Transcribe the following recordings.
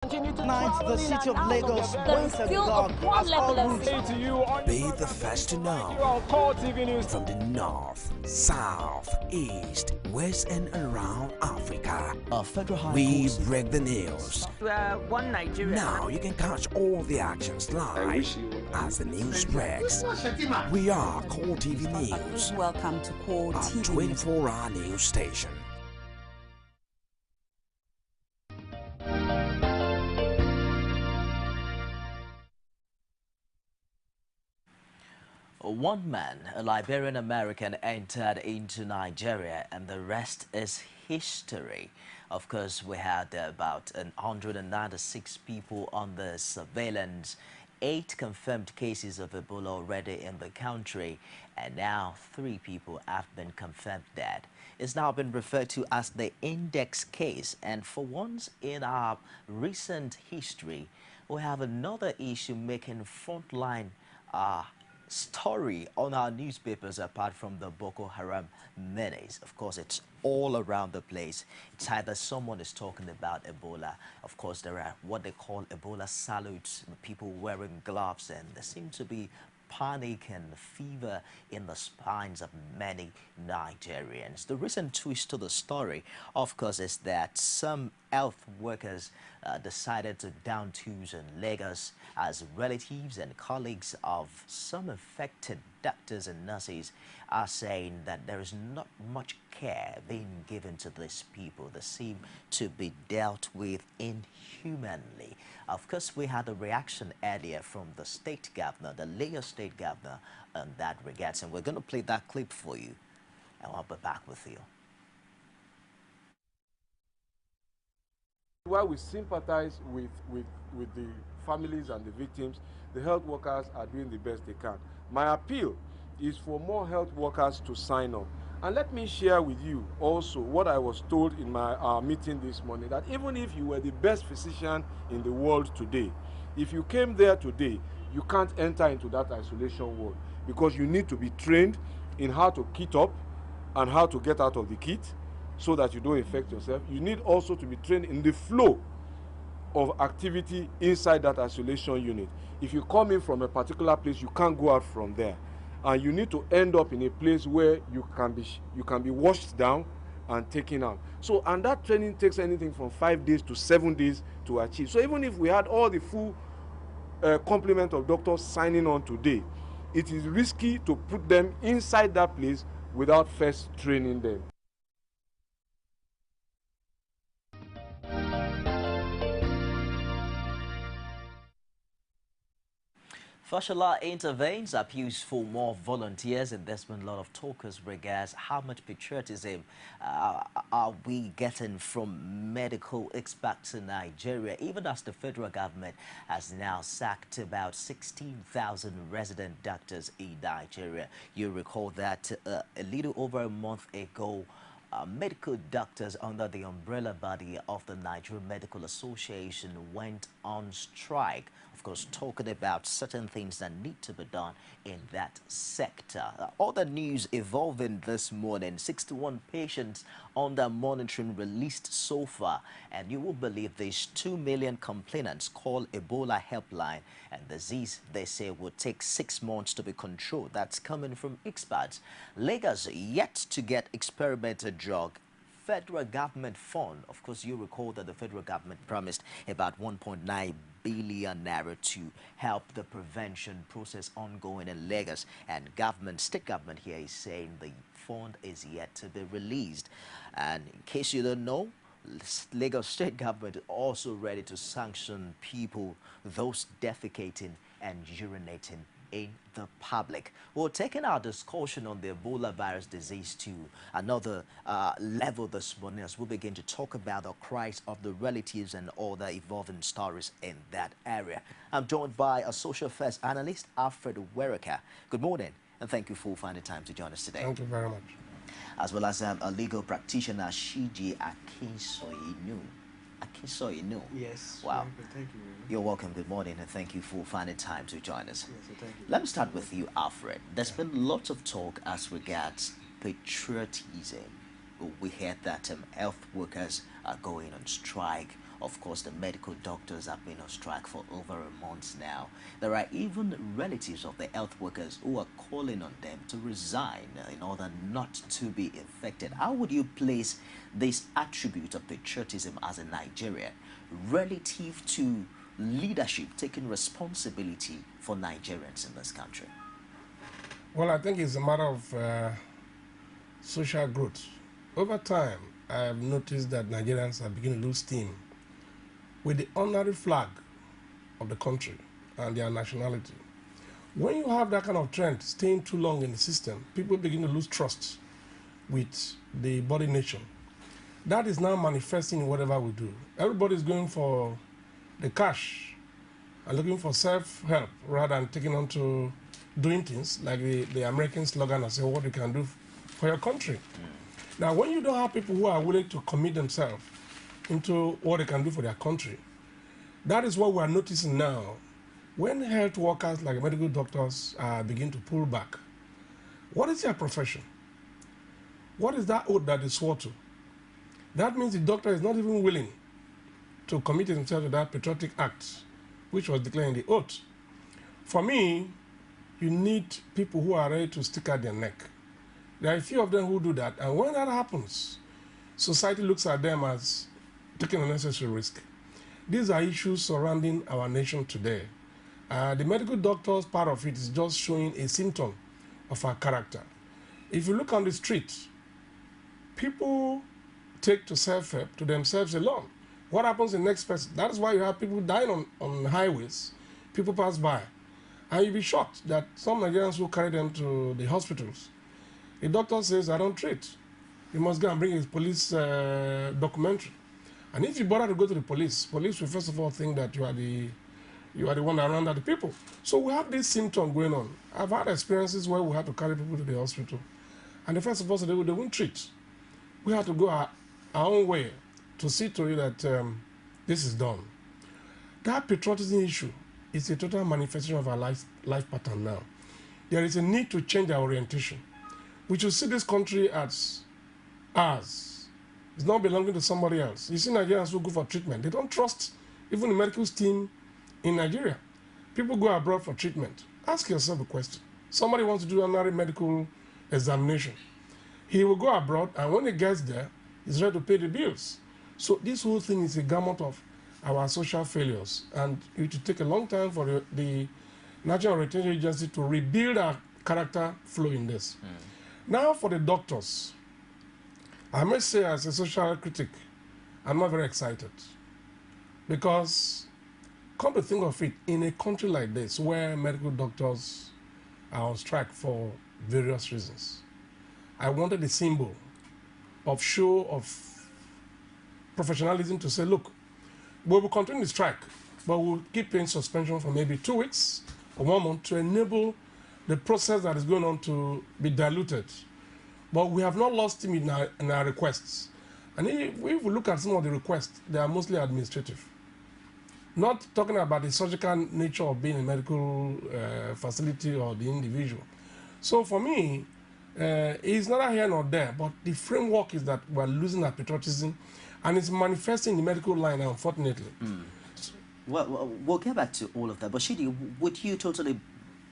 Tonight, the city of Lagos once agog as all routes. Be the first to know from the north, south, east, west, and around Africa. We break the news. One Nigeria. Now you can catch all the actions live as the news breaks. We are Core TV News. Welcome to Core TV News. 24-hour news station. One man, a Liberian American, entered into Nigeria, and the rest is history. Of course, we had about 196 people under surveillance, 8 confirmed cases of Ebola already in the country, and now 3 people have been confirmed dead. It's now been referred to as the index case, and for once in our recent history, we have another issue making frontline story on our newspapers apart from the Boko Haram menace. Of course, it's all around the place. It's either someone is talking about Ebola. Of course, there are what they call Ebola salutes, people wearing gloves, and there seems to be panic and fever in the spines of many Nigerians. The recent twist to the story, of course, is that some health workers decided to down tools in Lagos as relatives and colleagues of some affected doctors and nurses are saying that there is not much care being given to these people. They seem to be dealt with inhumanly. Of course, we had a reaction earlier from the state governor, the Lagos state governor, on that regards, and we're going to play that clip for you, and I'll be back with you. While we sympathize with the families and the victims, the health workers are doing the best they can. My appeal is for more health workers to sign up. And let me share with you also what I was told in my meeting this morning, that even if you were the best physician in the world today, if you came there today, you can't enter into that isolation ward because you need to be trained in how to kit up and how to get out of the kit so that you don't infect yourself. You need also to be trained in the flow of activity inside that isolation unit. If you come in from a particular place, you can't go out from there. And you need to end up in a place where you can be washed down and taken out. So, and that training takes anything from 5 days to 7 days to achieve. So even if we had all the full complement of doctors signing on today, it is risky to put them inside that place without first training them. Fashola intervenes, appeals for more volunteers, and there's been a lot of talk as regards how much patriotism are we getting from medical experts in Nigeria, even as the federal government has now sacked about 16,000 resident doctors in Nigeria. You recall that a little over a month ago, medical doctors under the umbrella body of the Nigerian Medical Association went on strike. Of course, talking about certain things that need to be done in that sector. Other news evolving this morning, 61 patients under monitoring released so far, and you will believe there's 2 million complainants called Ebola helpline, and the disease, they say, will take 6 months to be controlled. That's coming from experts. Lagos yet to get experimental drug. Federal government fund. Of course, you recall that the federal government promised about 1.9 billion naira to help the prevention process ongoing in Lagos, and state government here is saying the fund is yet to be released. And in case you don't know, Lagos state government is also ready to sanction people, those defecating and urinating in the public. We're taking our discussion on the Ebola virus disease to another level this morning as we begin to talk about the cries of the relatives and all the evolving stories in that area. I'm joined by a social affairs analyst, Anfred Uwheraka. Good morning, and thank you for finding time to join us today. Thank you very much. As well as a legal practitioner, Siji Akinsoyinu. Akinsoyinu. Yes. Wow. Thank you. You're welcome. Good morning, and thank you for finding time to join us. Yes, thank you. Let me start with you, Alfred. There's been lots of talk as regards patriotism. We heard that health workers are going on strike. Of course, the medical doctors have been on strike for over a month now. There are even relatives of the health workers who are calling on them to resign in order not to be infected. How would you place this attribute of patriotism as a Nigerian relative to leadership taking responsibility for Nigerians in this country? Well, I think it's a matter of social growth. Over time, I have noticed that Nigerians are beginning to lose steam with the honorary flag of the country and their nationality. When you have that kind of trend staying too long in the system, people begin to lose trust with the body nation. That is now manifesting in whatever we do. Everybody's going for the cash and looking for self-help rather than taking on to doing things like the American slogan and say what you can do for your country. Now, when you don't have people who are willing to commit themselves into what they can do for their country, that is what we are noticing now. When health workers like medical doctors begin to pull back, what is their profession? What is that oath that they swore to? That means the doctor is not even willing to commit himself to that patriotic act, which was declared in the oath. For me, you need people who are ready to stick out their neck. There are a few of them who do that, and when that happens, society looks at them as taking unnecessary risk. These are issues surrounding our nation today. The medical doctor's part of it is just showing a symptom of our character. If you look on the street, people take to self-help to themselves alone. What happens in the next person? That is why you have people dying on highways. People pass by. And you'll be shocked that some Nigerians who carry them to the hospitals, the doctor says, I don't treat. You must go and bring his police documentary. And if you bother to go to the police will first of all think that you are the one around the people. So we have this symptom going on. I've had experiences where we had to carry people to the hospital. And the first of all, they won't treat. We have to go our own way to see to it that this is done. That patriotism issue is a total manifestation of our life pattern now. There is a need to change our orientation. We should see this country as ours. It's not belonging to somebody else. You see Nigerians who go for treatment. They don't trust even the medical team in Nigeria. People go abroad for treatment. Ask yourself a question. Somebody wants to do another medical examination. He will go abroad, and when he gets there, he's ready to pay the bills. So this whole thing is a gamut of our social failures, and it will take a long time for the National Retention Agency to rebuild our character flow in this. Now for the doctors, I must say as a social critic, I'm not very excited. Because, come to think of it, in a country like this, where medical doctors are on strike for various reasons, I wanted a symbol of show of professionalism to say, look, we will continue the strike, but we'll keep paying suspension for maybe 2 weeks or 1 month to enable the process that is going on to be diluted. But we have not lost steam in our requests. And if we look at some of the requests, they are mostly administrative. Not talking about the surgical nature of being a medical facility or the individual. So for me, it's not here nor there, but the framework is that we're losing our patriotism, and it's manifesting in the medical line, unfortunately. Well, we'll get back to all of that. But Siji, would you totally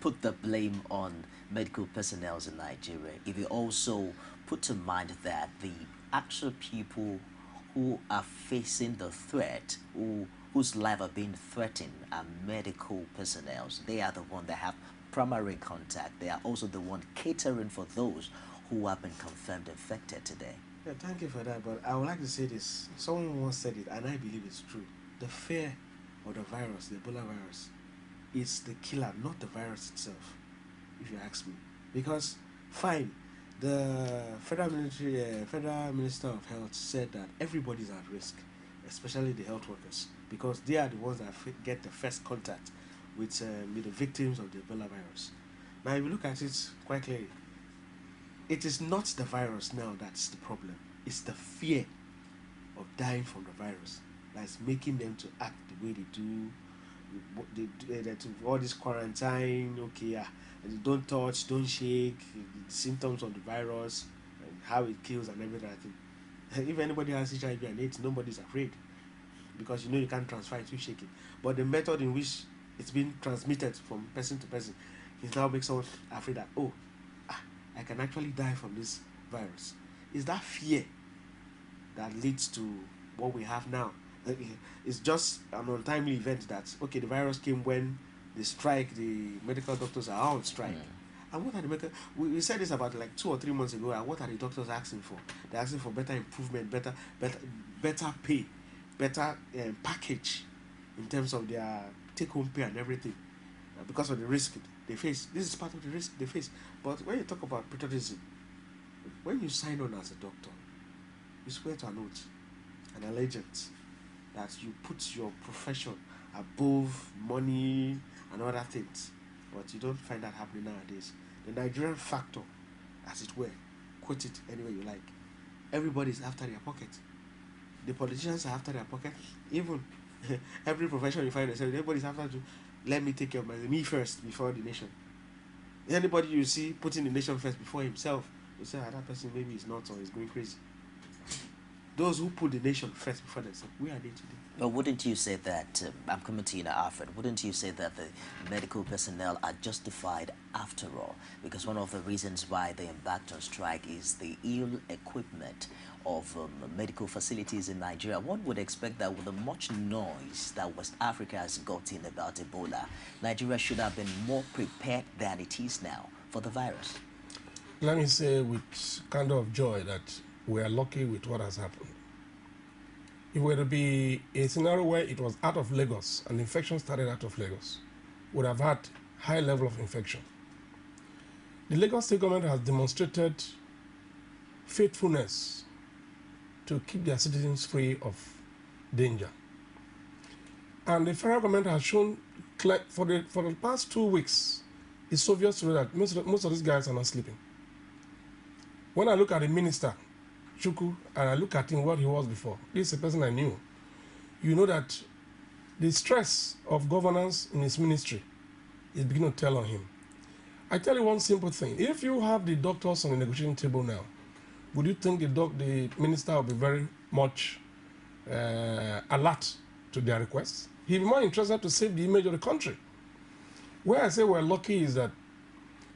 put the blame on medical personnel in Nigeria if you also put to mind that the actual people who are facing the threat, whose life are being threatened, are medical personnel? They are the ones that have primary contact. They are also the one catering for those who have been confirmed infected today. Yeah, thank you for that, but I would like to say this. Someone once said it, and I believe it's true. The fear of the virus, the Ebola virus, is the killer, not the virus itself, if you ask me. Because, fine, the Federal Minister of Health said that everybody's at risk, especially the health workers, because they are the ones that get the first contact with the victims of the Ebola virus. Now, if you look at it quite clearly, it is not the virus now that's the problem. It's the fear of dying from the virus that's making them to act the way they do. All this quarantine, and don't touch, don't shake, the symptoms of the virus, and how it kills and everything. If anybody has HIV and AIDS, nobody's afraid. because you know you can't transfer it, you shake it. But the method in which it's been transmitted from person to person is now makes someone afraid that, oh, I can actually die from this virus. Is that fear that leads to what we have now? It's just an untimely event that, okay, the virus came when the strike, the medical doctors are on strike. And what are the medical... We said this about like 2 or 3 months ago, and what are the doctors asking for? They're asking for better improvement, better pay, better package in terms of their take-home pay and everything, because of the risk they face. This is part of the risk they face. But when you talk about patriotism, when you sign on as a doctor, you swear to an oath, an allegiance, that you put your profession above money and other things. But you don't find that happening nowadays. The Nigerian factor, as it were, quote it any way you like. Everybody's after their pocket. The politicians are after their pocket. Even every profession you find yourself, everybody's after to let me take care of me first before the nation. Anybody you see putting the nation first before himself, you say that person maybe is not or is going crazy. Those who put the nation first before themselves, where are they today? Well, wouldn't you say that, I'm coming to you now, Alfred, wouldn't you say that the medical personnel are justified after all? Because one of the reasons why they embarked on strike is the ill equipment of medical facilities in Nigeria. One would expect that with the much noise that West Africa has gotten about Ebola, Nigeria should have been more prepared than it is now for the virus. Let me say with kind of joy that we are lucky with what has happened. If it were to be a scenario where it was out of Lagos and infection started out of Lagos, would have had high level of infection. The Lagos state government has demonstrated faithfulness to keep their citizens free of danger. And the federal government has shown for the past 2 weeks, it's obvious to me that most of these guys are not sleeping. When I look at the minister, Chuku, and I look at him what he was before, this is a person I knew. You know that the stress of governance in his ministry is beginning to tell on him. I tell you one simple thing. If you have the doctors on the negotiating table now, would you think the minister will be very much alert to their requests? He'll be more interested to save the image of the country. Where I say we're lucky is that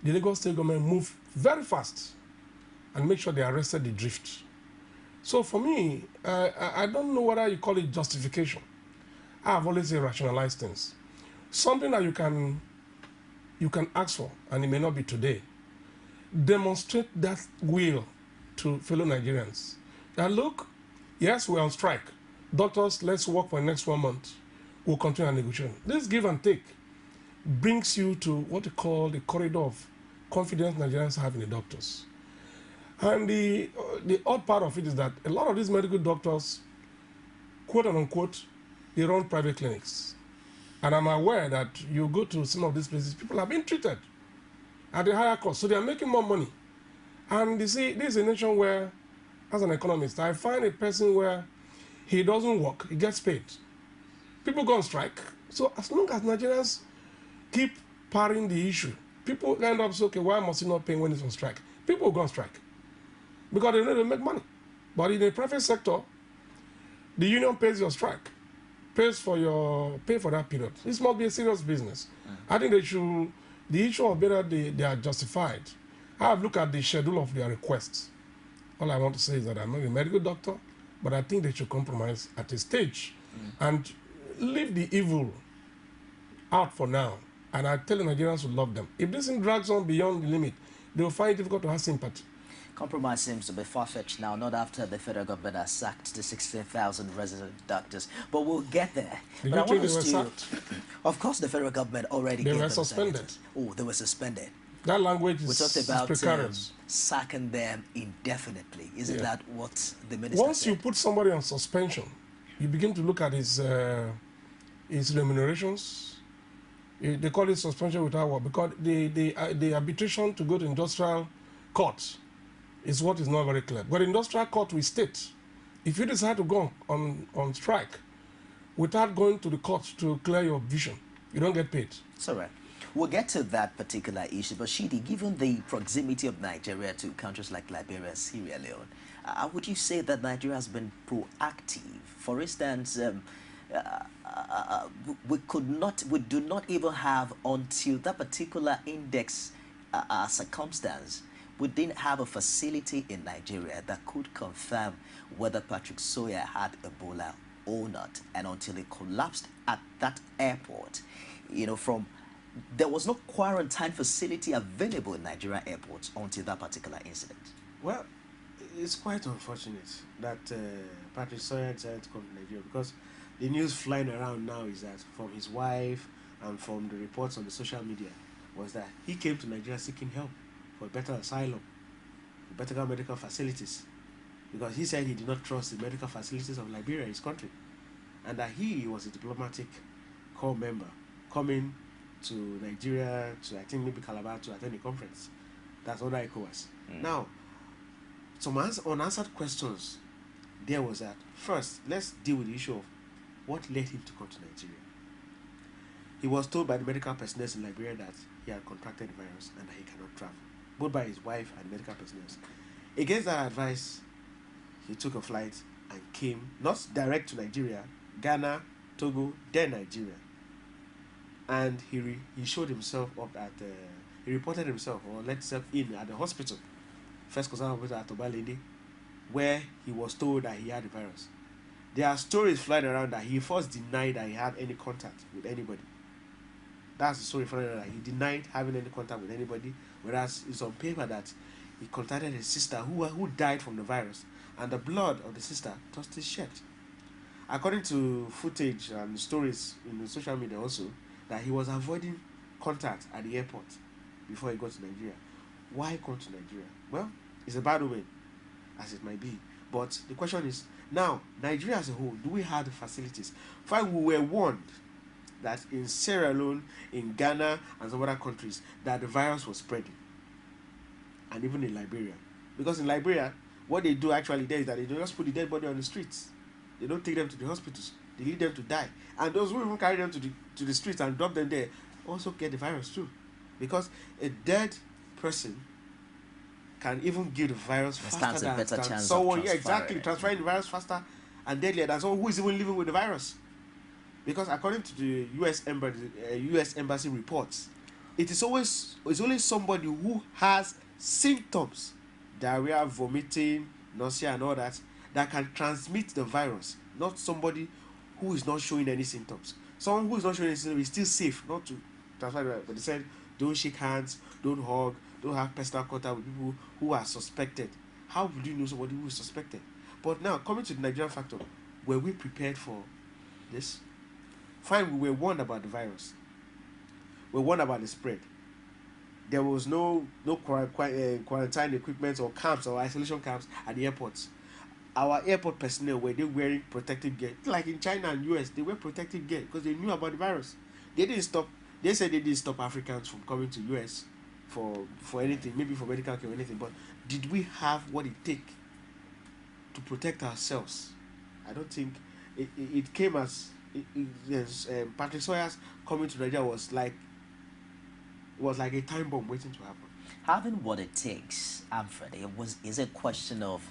the Lagos state government moved very fast and make sure they arrested the drift. So for me, I don't know whether you call it justification. I've always say rationalize things. Something that you can ask for, and it may not be today. Demonstrate that will to fellow Nigerians. Now look, yes, we're on strike. Doctors, let's work for the next 1 month. We'll continue our negotiation. This give and take brings you to what you call the corridor of confidence Nigerians have in the doctors. And the odd part of it is that a lot of these medical doctors, quote unquote, they run private clinics. And I'm aware that you go to some of these places, people are being treated at a higher cost, so they are making more money. And you see, this is a nation where, as an economist, I find a person where he doesn't work, he gets paid. People go on strike. So as long as Nigerians keep parrying the issue, people end up saying, okay, why must he not pay when he's on strike? People go on strike because they know they make money. But in the private sector, the union pays your strike, pay for that period. This must be a serious business. I think the issue of whether they are justified. I have looked at the schedule of their requests. All I want to say is that I'm not a medical doctor, but I think they should compromise at a stage and leave the evil out for now. And I tell the Nigerians who love them, if this thing drags on beyond the limit, they will find it difficult to have sympathy. Compromise seems to be far-fetched now, not after the federal government has sacked the 16,000 resident doctors. But we'll get there. Did but you I think want they were us to... sacked? Of course, the federal government already They gave were them suspended. sentences. Oh, they were suspended. That language We is talked about precarious. sacking them indefinitely. Isn't that what the minister Once said? you put somebody on suspension, you begin to look at his remunerations. They call it suspension without work because the arbitration to go to industrial court is what is not very clear. But industrial court will state, if you decide to go on strike without going to the court to clear your vision, you don't get paid. It's all right. We'll get to that particular issue, but Shidi, given the proximity of Nigeria to countries like Liberia and Sierra Leone, would you say that Nigeria has been proactive? For instance, we do not even have, until that particular index circumstance, we didn't have a facility in Nigeria that could confirm whether Patrick Sawyer had Ebola or not. And until it collapsed at that airport, there was no quarantine facility available in Nigerian airports until that particular incident. Well, it's quite unfortunate that Patrick Sawyer decided to come to Nigeria, because the news flying around now is that from his wife and from the reports on the social media was that he came to Nigeria seeking help for better asylum, better medical facilities, because he said he did not trust the medical facilities of Liberia, his country, and that he was a diplomatic corps member coming to Nigeria, to I think maybe Calabar, to attend a conference. That's under ECOWAS. Now, some unanswered questions there was that, first, let's deal with the issue of what led him to come to Nigeria. He was told by the medical personnel in Liberia that he had contracted the virus and that he cannot travel, both by his wife and medical personnel. Against that advice, he took a flight and came, not direct to Nigeria, Ghana, Togo, then Nigeria. And he showed himself up at he reported himself or let himself in at the hospital, First Concern Hospital at Obalende, where he was told that he had the virus. There are stories flying around that he first denied that he had any contact with anybody. That's the story flying around, that he denied having any contact with anybody, whereas it's on paper that he contacted his sister who died from the virus, and the blood of the sister touched his shirt. According to footage and stories in the social media also, that he was avoiding contact at the airport before he got to Nigeria. Why come to Nigeria? Well, it's a bad omen, as it might be. But the question is, now, Nigeria as a whole, do we have the facilities? Fine, we were warned that in Sierra Leone, in Ghana, and some other countries, that the virus was spreading. And even in Liberia. Because in Liberia, what they do actually there is that they don't just put the dead body on the streets. They don't take them to the hospitals. They leave them to die. And those who even carry them to the streets and drop them there also get the virus too. Because a dead person can even give the virus faster than someone. Yeah, exactly. Transferring the virus faster and deadlier than someone who is even living with the virus. Because according to the US Embassy reports, it's only somebody who has symptoms, diarrhea, vomiting, nausea, and all that can transmit the virus. Not somebody who is not showing any symptoms. Someone who is not showing any symptoms is still safe not to transfer the virus. But they said, don't shake hands, don't hug, don't have personal contact with people who are suspected. How would you know somebody who is suspected? But now, coming to the Nigerian factor, were we prepared for this? Fine, we were warned about the virus. We were warned about the spread. There was no quarantine equipment or camps or isolation camps at the airports. Our airport personnel, were they wearing protective gear? Like in China and US, they wear protective gear because they knew about the virus. They said they didn't stop Africans from coming to US for anything, maybe for medical care or anything. But did we have what it takes to protect ourselves? I don't think it came as Patrick Sawyer's coming to Nigeria was like a time bomb waiting to happen. Having what it takes, Anfred, is a question of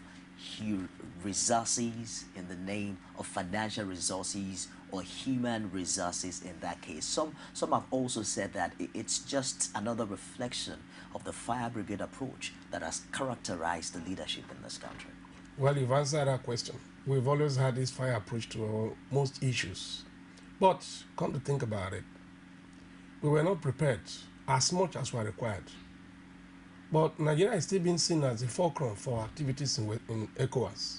resources in the name of financial resources or human resources in that case. Some have also said that it's just another reflection of the fire brigade approach that has characterized the leadership in this country. Well, you've answered that question. We've always had this fire approach to most issues. But come to think about it, we were not prepared as much as were required. But Nigeria is still being seen as a fulcrum for activities in ECOWAS.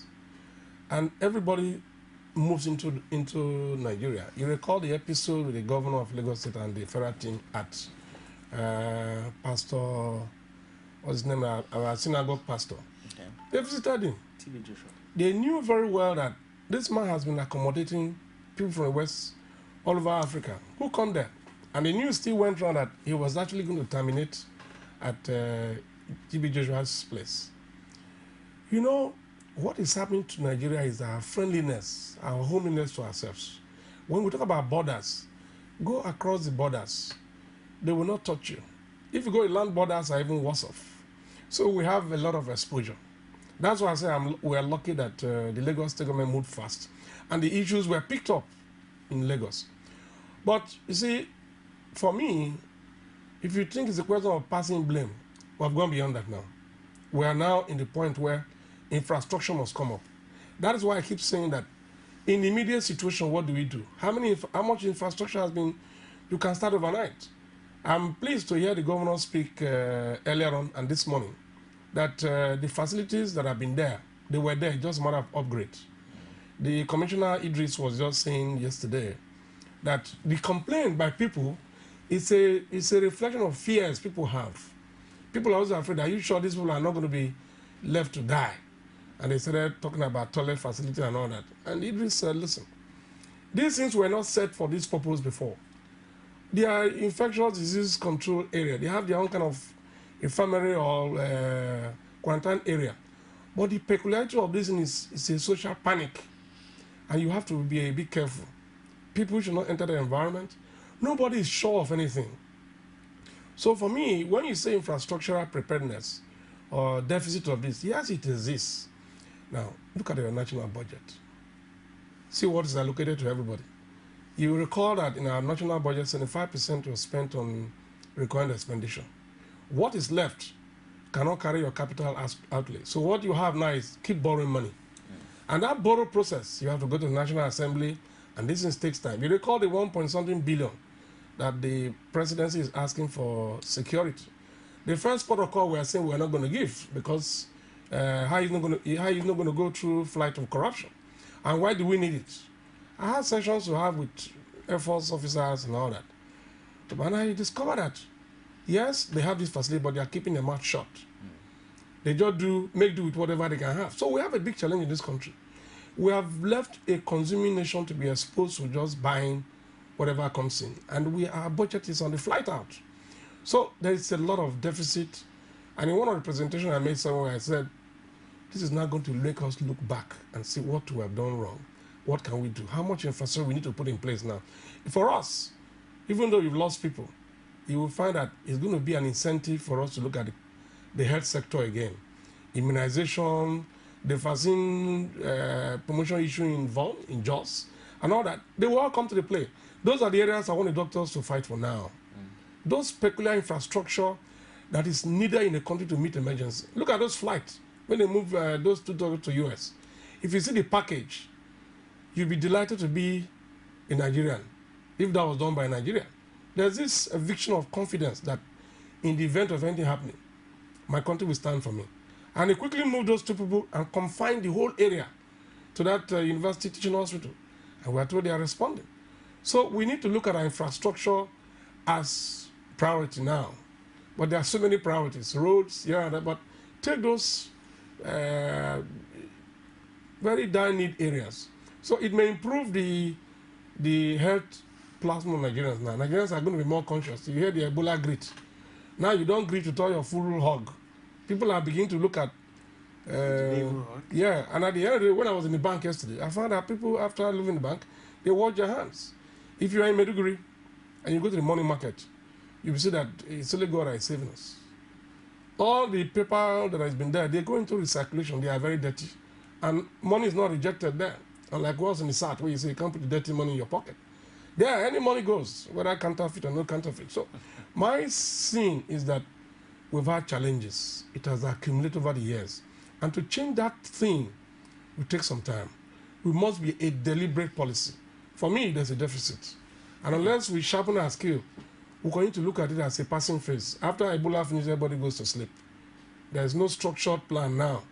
And everybody moves into Nigeria. You recall the episode with the governor of Lagos State and the federal team at Pastor, what's his name, our synagogue pastor. Okay. They visited him. TB Joshua. They knew very well that this man has been accommodating people from the West all over Africa who come there. And the news still went around that he was actually going to terminate at TB Joshua's place. You know, what is happening to Nigeria is our friendliness, our homeliness to ourselves. When we talk about borders, go across the borders. They will not touch you. If you go to land borders are even worse off. So we have a lot of exposure. That's why I say we are lucky that the Lagos State government moved fast. And the issues were picked up in Lagos. But you see, for me, if you think it's a question of passing blame, we've gone beyond that now. We are now in the point where infrastructure must come up. That is why I keep saying that in the immediate situation, what do we do? How much infrastructure has been, you can start overnight. I'm pleased to hear the governor speak earlier on and this morning that the facilities that have been there, they were there, just a matter of upgrade. The Commissioner Idris was just saying yesterday that the complaint by people is a reflection of fears people have. People are also afraid, are you sure these people are not going to be left to die? And they started talking about toilet facility and all that. And Idris said, listen, these things were not set for this purpose before. They are infectious disease control area. They have their own kind of infirmary or quarantine area. But the peculiarity of this is a social panic. And you have to be a bit careful. People should not enter the environment. Nobody is sure of anything. So for me, when you say infrastructural preparedness or deficit of this, yes, it exists. Now, look at your national budget. See what is allocated to everybody. You recall that in our national budget, 75% was spent on required expenditure. What is left cannot carry your capital outlay. So what you have now is keep borrowing money. And that borrow process, you have to go to the National Assembly, and this takes time. You recall the 1-point-something billion that the presidency is asking for security. The first protocol we are saying we are not going to give because how is not going to go through flight of corruption, and why do we need it? I had sessions to have with Air Force officers and all that, and I discovered that yes, they have this facility, but they are keeping their mouth shut. They just make do with whatever they can have. So we have a big challenge in this country. We have left a consuming nation to be exposed to just buying whatever comes in, and our budget is on the flight out. So there is a lot of deficit, and in one of the presentations I made somewhere, I said, this is not going to make us look back and see what we have done wrong. What can we do? How much infrastructure we need to put in place now? For us, even though we've lost people, you will find that it's going to be an incentive for us to look at the health sector again. Immunization, the vaccine promotion issue involved in JOS, and all that. They will all come to the play. Those are the areas I want the doctors to fight for now. Those peculiar infrastructure that is needed in the country to meet emergency. Look at those flights when they move those two dollars to US. If you see the package, you'll be delighted to be a Nigerian if that was done by Nigeria. There's this eviction of confidence that in the event of anything happening, my country will stand for me. And they quickly moved those two people and confined the whole area to that university teaching hospital. And we are told they are responding. So we need to look at our infrastructure as priority now. But there are so many priorities, roads, yeah, but take those very dire need areas. So it may improve the health plasma of Nigerians now. Nigerians are going to be more conscious. You hear the Ebola greet. Now you don't greet with all your full hug. People are beginning to look at yeah, and at the end of the day, when I was in the bank yesterday, I found that people, after leaving the bank, they wash their hands. If you are in Maiduguri and you go to the money market, you will see that it's only God that is saving us. All the paper that has been there, they go into recirculation, they are very dirty. And money is not rejected there. Unlike what's in the SAT, where you say you can't put the dirty money in your pocket. There, any money goes, whether counterfeit or no counterfeit. So my scene is that we've had challenges. It has accumulated over the years. And to change that thing will take some time. We must be a deliberate policy. For me, there's a deficit. And unless we sharpen our skill, we're going to look at it as a passing phase. After Ebola finishes, everybody goes to sleep. There's no structured plan now.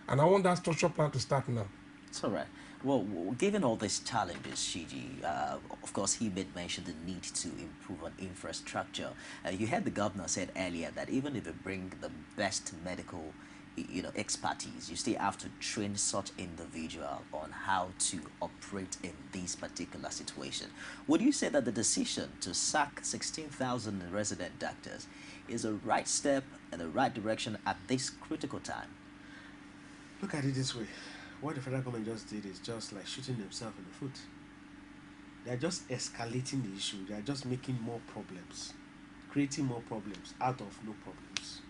And I want that structured plan to start now. It's all right. Well, given all these challenges, Siji, of course, he did mention the need to improve on infrastructure. You heard the governor said earlier that even if you bring the best medical expertise, you still have to train such individual on how to operate in this particular situation. Would you say that the decision to sack 16,000 resident doctors is a right step in the right direction at this critical time? Look at it this way. What the federal government just did is just like shooting themselves in the foot. They are just escalating the issue. They are just making more problems, creating more problems out of no problems.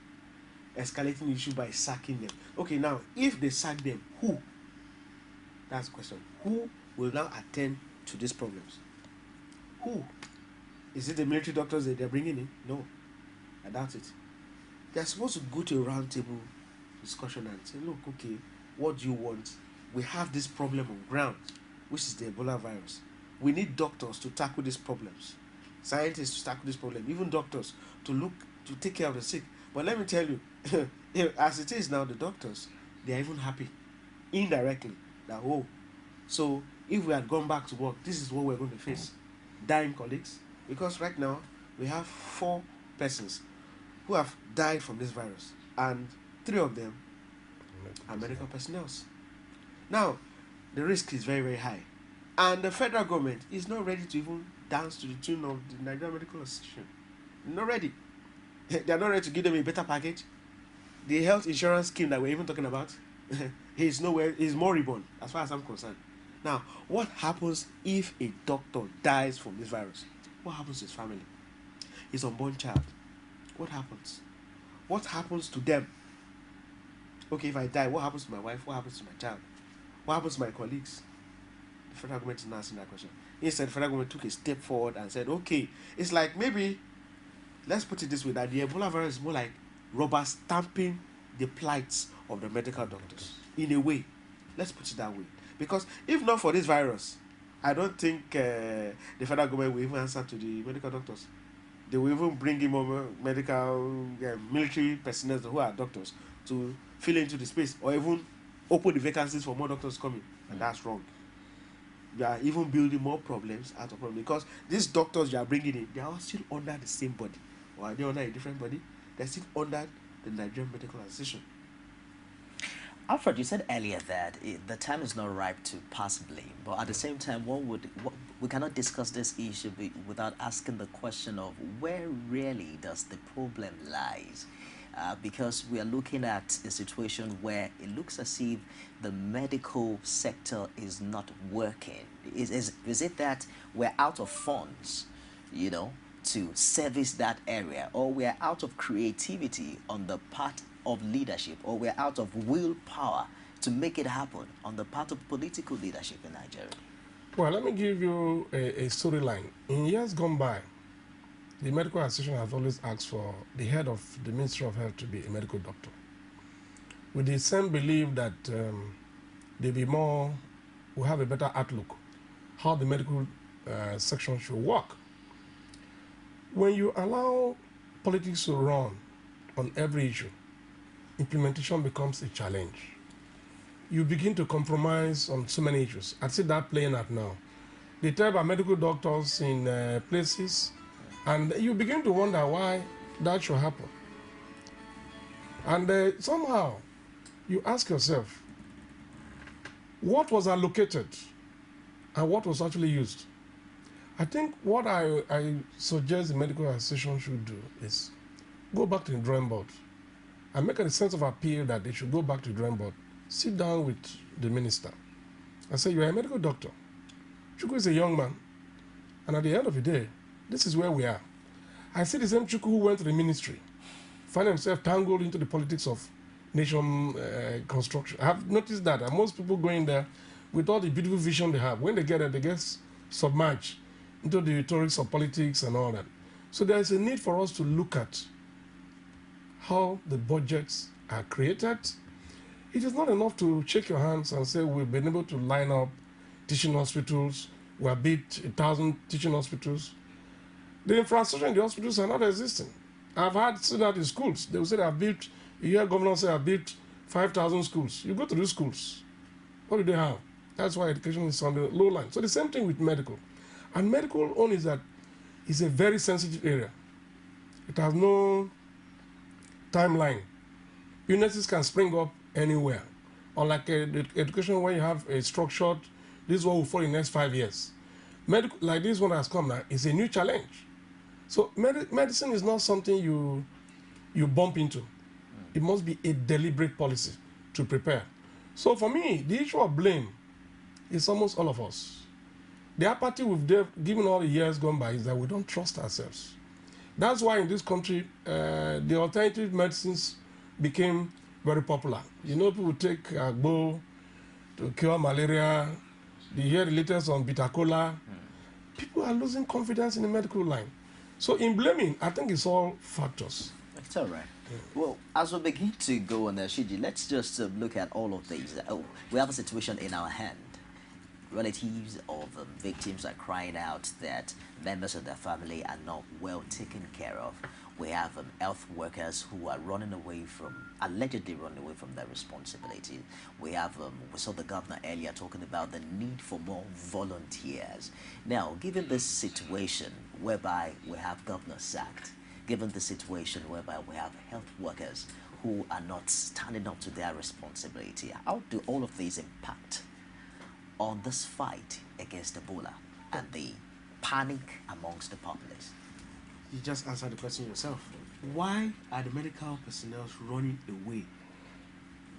Escalating the issue by sacking them. Okay, now, if they sack them, who? That's the question. Who will now attend to these problems? Who? Is it the military doctors that they're bringing in? No, I doubt it. They're supposed to go to a round table discussion and say, look, okay, what do you want? We have this problem on ground, which is the Ebola virus. We need doctors to tackle these problems, scientists to tackle this problem, even doctors to take care of the sick. But let me tell you, as it is now, the doctors, they are even happy, indirectly, that, oh, so if we had gone back to work, this is what we're going to face. Dying colleagues, because right now we have 4 persons who have died from this virus, and 3 of them are medical personnel. Now, the risk is very, very high, and the federal government is not ready to even dance to the tune of the Nigerian Medical Association. They're not ready. They're not ready to give them a better package. The health insurance scheme that we're even talking about, he's moribund as far as I'm concerned. Now, what happens if a doctor dies from this virus? What happens to his family? His unborn child. What happens? What happens to them? Okay, if I die, what happens to my wife? What happens to my child? What happens to my colleagues? The federal government is not asking that question. Instead, the federal government took a step forward and said, okay, it's like maybe, let's put it this way, that the Ebola virus is more like rubber stamping the plights of the medical doctors. In a way. Let's put it that way. Because if not for this virus, I don't think the federal government will even answer to the medical doctors. They will even bring in more medical, military personnel who are doctors to fill into the space, or even open the vacancies for more doctors coming. And that's wrong. You are even building more problems out of problems, because these doctors you are bringing in, they are all still under the same body. Or are they under a different body? They're still under the Nigerian Medical Association. Alfred, you said earlier that the time is not ripe to pass blame, but at the same time, we cannot discuss this issue without asking the question of where really does the problem lies? Because we are looking at a situation where it looks as if the medical sector is not working. Is it that we're out of funds, to service that area, or we're out of creativity on the part of leadership, or we're out of willpower to make it happen on the part of political leadership in Nigeria? Well, let me give you a storyline. In years gone by, the Medical Association has always asked for the head of the Ministry of Health to be a medical doctor, with the same belief that will have a better outlook how the medical section should work. When you allow politics to run on every issue, implementation becomes a challenge. You begin to compromise on so many issues. I see that playing out now. They tell about medical doctors in places, and you begin to wonder why that should happen. And somehow, you ask yourself, what was allocated and what was actually used? I think what I suggest the Medical Association should do is go back to the drawing board and make a sense of appeal that they should go back to the drawing board, sit down with the minister and say, you are a medical doctor. Chukwu is a young man, and at the end of the day, this is where we are. I see the same Chukwu who went to the ministry, find himself tangled into the politics of nation construction. I have noticed that most people go in there with all the beautiful vision they have. When they get there, they get submerged into the rhetorics of politics and all that. So there is a need for us to look at how the budgets are created. It is not enough to shake your hands and say we've been able to line up teaching hospitals, we have built 1,000 teaching hospitals. The infrastructure in the hospitals are not existing. I've seen that in schools. They will say they have built, you hear governors say I've built 5,000 schools. You go to these schools, what do they have? That's why education is on the low line. So the same thing with medical. And medical only is that it's a very sensitive area. It has no timeline. Illnesses can spring up anywhere. Unlike education where you have a structured, this is what will fall in the next 5 years. Medical, like this one has come now, is a new challenge. So medicine is not something you bump into. It must be a deliberate policy to prepare. So for me, the issue of blame is almost all of us. The apathy we've given all the years gone by is that we don't trust ourselves. That's why in this country, the alternative medicines became very popular. People take agbo to cure malaria. You hear the latest on bitter cola. people are losing confidence in the medical line. So in blaming, I think it's all factors. It's all right. Well, as we begin to go on, Siji, let's just look at all of these. We have a situation in our hand. Relatives of victims are crying out that members of their family are not well taken care of. We have health workers who are allegedly running away from their responsibility. We saw the governor earlier talking about the need for more volunteers. Now, given this situation whereby we have governors sacked, given the situation whereby we have health workers who are not standing up to their responsibility, how do all of these impact on this fight against Ebola and the panic amongst the populace? You just answered the question yourself. Why are the medical personnel running away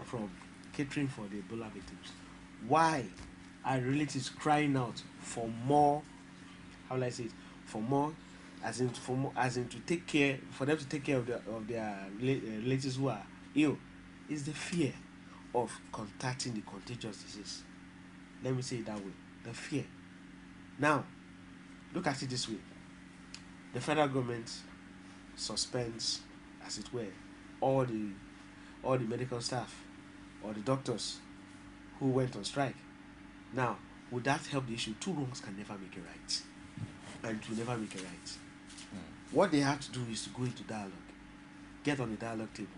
from catering for the Ebola victims? Why are relatives crying out for more, how will I say it, for more, as in to take care, for them to take care of their relatives who are ill? It's the fear of contacting the contagious disease. Let me say it that way. The fear. Now, look at it this way. The federal government suspends, as it were, all the medical staff or the doctors who went on strike. Now, would that help the issue? Two wrongs can never make a right, and it will never make a right. What they have to do is to go into dialogue, get on the dialogue table,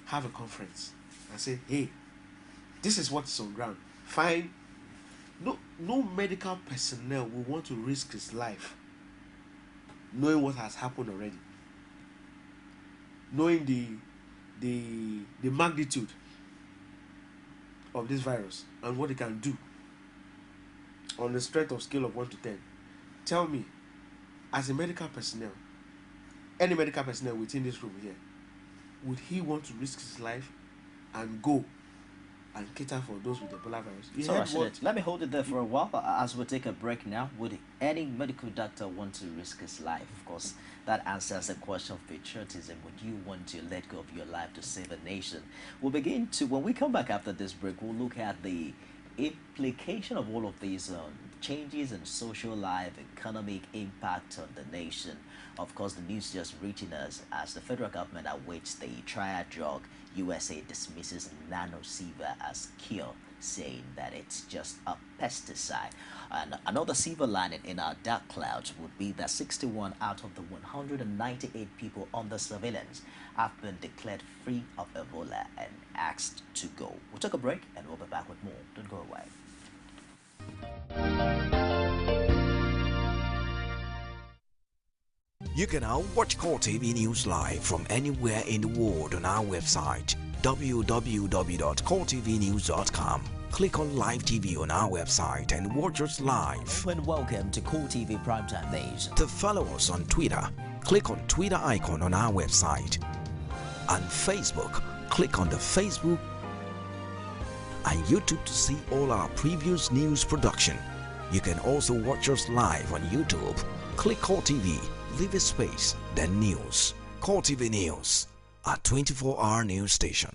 have a conference, and say, hey, this is what's on ground. Fine. No medical personnel will want to risk his life knowing what has happened already, knowing the magnitude of this virus and what it can do on the strength of scale of 1 to 10. Tell me, as a medical personnel, any medical personnel within this room here, would he want to risk his life and go and cater for those with the Ebola virus? So let me hold it there for a while as we take a break now. Would any medical doctor want to risk his life? Of course, that answers the question of patriotism. Would you want to let go of your life to save a nation? We'll begin to, when we come back after this break, we'll look at the implication of all of these changes in social life, economic impact on the nation. Of course, the news just reaching us as the federal government awaits the trial drug. USA dismisses nano-silver as cure, saying that it's just a pesticide. And another silver lining in our dark clouds would be that 61 out of the 198 people under surveillance have been declared free of Ebola and asked to go. We'll take a break and we'll be back with more. Don't go away. You can now watch Core TV News live from anywhere in the world on our website www.coretvnews.com. Click on Live TV on our website and watch us live. And welcome to Core TV Primetime Days. To follow us on Twitter, click on Twitter icon on our website. On Facebook, click on the Facebook and YouTube to see all our previous news production. You can also watch us live on YouTube. Click Core TV, leave a space, then news. Core TV News, a 24-hour news station.